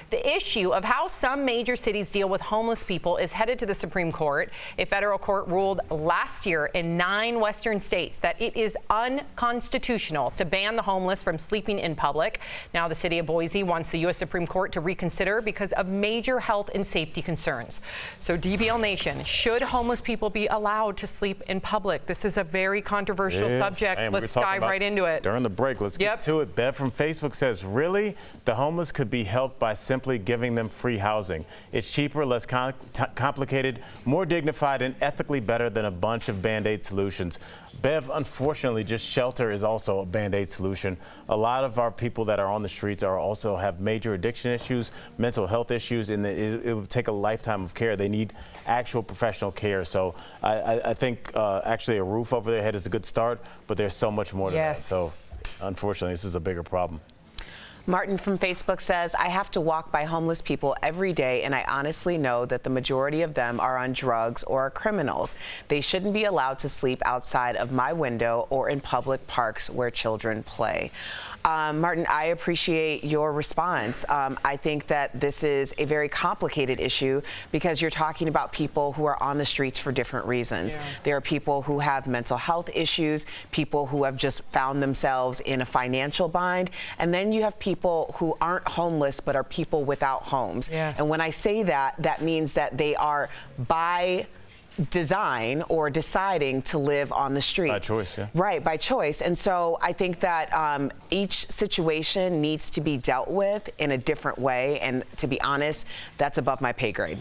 The issue of how some major cities deal with homeless people is headed to the Supreme Court. A federal court ruled last year in 9 western states that it is unconstitutional to ban the homeless from sleeping in public. Now the city of Boise wants the U.S. Supreme Court to reconsider because of major health and safety concerns. So DBL Nation, should homeless people be allowed to sleep in public? This is a very controversial subject. Let's dive right into it. During the break, let's get to it. Bev from Facebook says, really? The homeless could be helped by simply giving them free housing. It's cheaper, less complicated, more dignified, and ethically better than a bunch of Band-Aid solutions. Bev, unfortunately, just shelter is also a Band-Aid solution. A lot of our people that are on the streets also have major addiction issues, mental health issues, and it would take a lifetime of care. They need actual professional care. So I think actually a roof over their head is a good start, but there's so much more to that. So unfortunately, this is a bigger problem. Martin from Facebook says, I have to walk by homeless people every day, and I honestly know that the majority of them are on drugs or are criminals. They shouldn't be allowed to sleep outside of my window or in public parks where children play. Martin, I appreciate your response. I think that this is a very complicated issue because you're talking about people who are on the streets for different reasons. There are people who have mental health issues, people who have just found themselves in a financial bind, and then you have people who aren't homeless but are people without homes. And when I say that, that means that they are by design or deciding to live on the street. By choice, Right, by choice. And so I think that each situation needs to be dealt with in a different way. And to be honest, that's above my pay grade.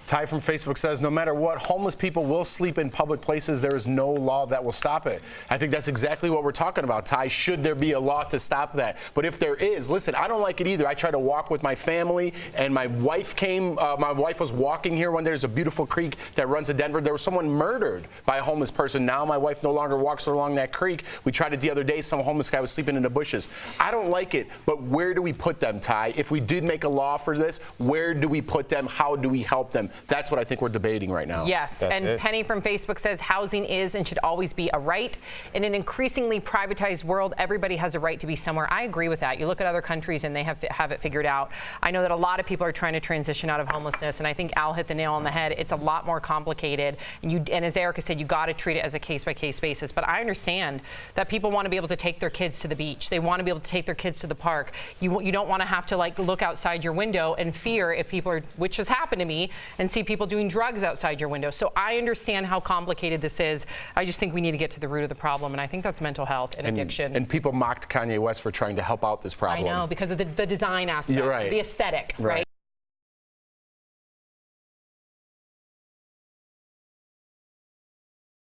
Ty from Facebook says, no matter what, homeless people will sleep in public places. There is no law that will stop it. I think that's exactly what we're talking about, Ty. Should there be a law to stop that? But if there is, listen, I don't like it either. I try to walk with my family, and my wife came. My wife was walking here one day. There's a beautiful creek that runs to Denver. There was someone murdered by a homeless person. Now my wife no longer walks along that creek. We tried it the other day. Some homeless guy was sleeping in the bushes. I don't like it, but where do we put them, Ty? If we did make a law for this, where do we put them? How do we help them? That's what I think we're debating right now. Penny from Facebook says housing is and should always be a right. In an increasingly privatized world, everybody has a right to be somewhere. I agree with that. You look at other countries and they have it figured out. I know that a lot of people are trying to transition out of homelessness, and I think Al hit the nail on the head. It's a lot more complicated, and as Erica said, you got to treat it as a case-by-case basis. But I understand that people want to be able to take their kids to the beach. They want to be able to take their kids to the park. You don't want to have to look outside your window and fear if people are, which has happened to me, and see people doing drugs outside your window. So I understand how complicated this is. I just think we need to get to the root of the problem, and I think that's mental health and addiction. And people mocked Kanye West for trying to help out this problem. I know, because of the design aspect, You're right. the aesthetic, right?